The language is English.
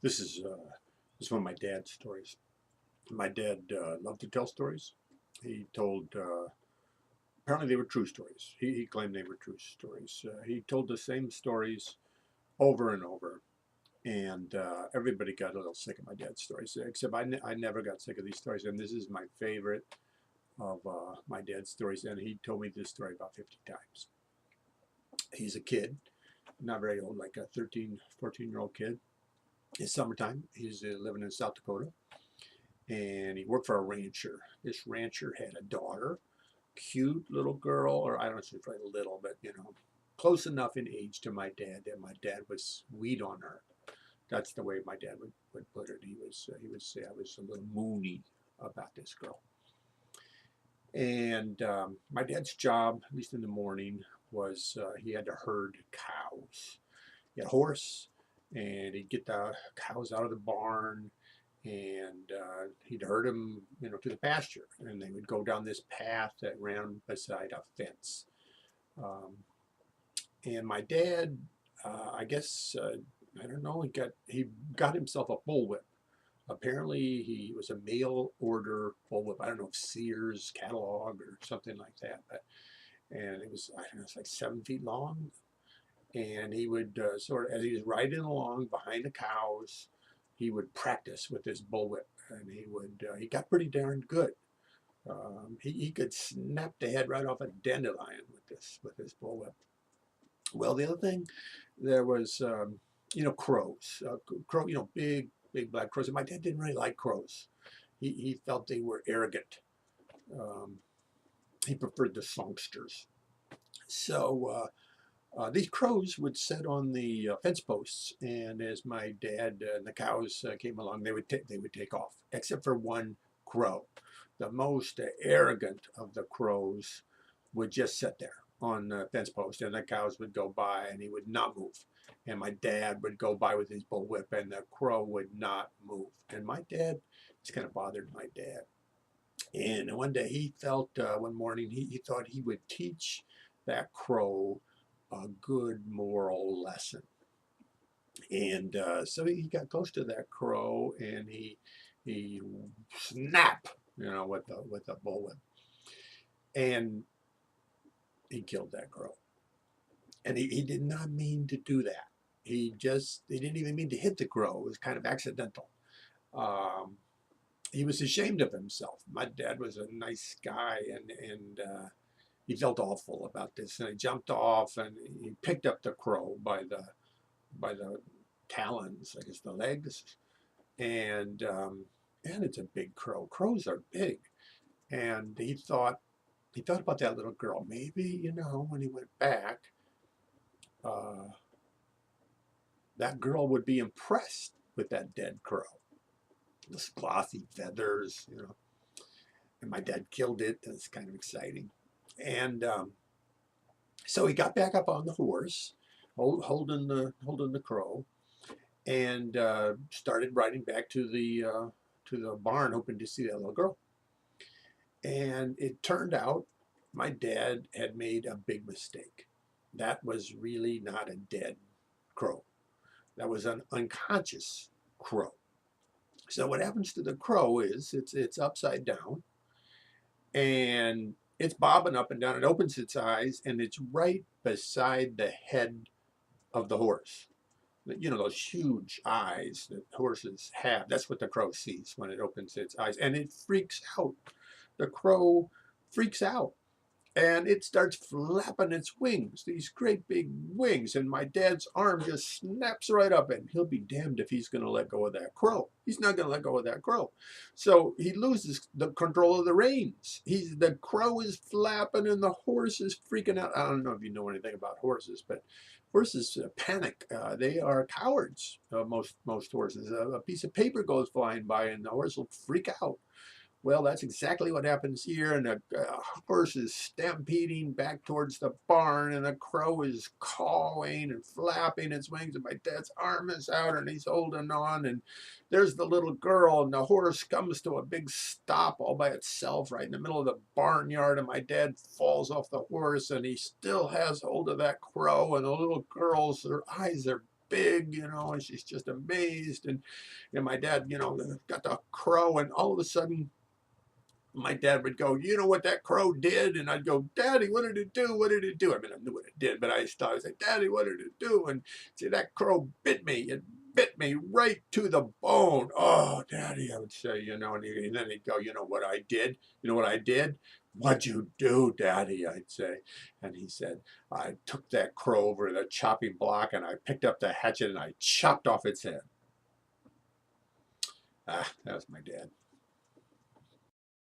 This is one of my dad's stories. My dad loved to tell stories. He told apparently they were true stories. He claimed they were true stories. He told the same stories over and over, and everybody got a little sick of my dad's stories. Except I never got sick of these stories, and this is my favorite of my dad's stories. And he told me this story about 50 times. He's a kid, not very old, like a 13, 14-year-old kid. It's summertime. He's living in South Dakota, and he worked for a rancher. This rancher had a daughter, cute little girl, or I don't know if she's probably little, but close enough in age to my dad that my dad was sweet on her. That's the way my dad would put it. He would say I was a little moony about this girl. And my dad's job, at least in the morning, was he had to herd cows. He had a horse, and he'd get the cows out of the barn, and he'd herd them, to the pasture, and they would go down this path that ran beside a fence. Um, and my dad, I guess, I don't know, he got himself a bullwhip. Apparently, he was a mail order bullwhip. I don't know if Sears catalog or something like that, but and it was I don't know, it's like 7 feet long, and he would sort of, as he was riding along behind the cows, he would practice with this bullwhip, and he got pretty darn good. He could snap the head right off a dandelion with this bullwhip. Well, the other thing, there was crows, big black crows. And my dad didn't really like crows. He felt they were arrogant. Um, he preferred the songsters. So these crows would sit on the fence posts, and as my dad and the cows came along, they would take off, except for one crow. The most arrogant of the crows would just sit there on the fence post, and the cows would go by, and he would not move. And my dad would go by with his bullwhip, and the crow would not move. And my dad, it's kind of bothered my dad. And one day he felt, one morning, he thought he would teach that crow a good moral lesson. And so he got close to that crow, and he snapped, with the bullwhip, and he killed that crow. And he did not mean to do that. He didn't even mean to hit the crow. It was kind of accidental. Um, he was ashamed of himself. My dad was a nice guy, and he felt awful about this. And he jumped off, and he picked up the crow by the talons, I guess the legs, and it's a big crow. Crows are big, and he thought about that little girl. Maybe when he went back, uh, that girl would be impressed with that dead crow. Those glossy feathers. And my dad killed it. That's kind of exciting. And so he got back up on the horse, holding the crow, and started riding back to the barn, hoping to see that little girl. And it turned out my dad had made a big mistake. That was really not a dead crow. That was an unconscious crow. So what happens to the crow is it's upside down, and it's bobbing up and down. It opens its eyes, and it's right beside the head of the horse. Those huge eyes that horses have. That's what the crow sees when it opens its eyes, and it freaks out. The crow freaks out, and it starts flapping its wings, these great big wings, and my dad's arm just snaps right up, and he'll be damned if he's going to let go of that crow. He's not going to let go of that crow. So he loses the control of the reins. The crow is flapping, and the horse is freaking out. I don't know if you know anything about horses, but horses panic. They are cowards. Most horses. A piece of paper goes flying by, and the horse will freak out. Well, that's exactly what happens here, and the horse is stampeding back towards the barn, and the crow is cawing and flapping its wings, and my dad's arm is out, and he's holding on, and there's the little girl, and the horse comes to a big stop all by itself right in the middle of the barnyard, and my dad falls off the horse, and he still has hold of that crow, and the little girl's, her eyes are big, and she's just amazed. And my dad, got the crow, and all of a sudden, my dad would go, "You know what that crow did?" And I'd go, "Daddy, what did it do? What did it do?" I mean, I knew what it did, but I was like, "Daddy, what did it do?" And say, "That crow bit me. It bit me right to the bone." "Oh, Daddy," I would say, and then he'd go, "You know what I did? You know what I did?" "What'd you do, Daddy?" I'd say. And he said, "I took that crow over to the chopping block, and I picked up the hatchet, and I chopped off its head." Ah, that was my dad.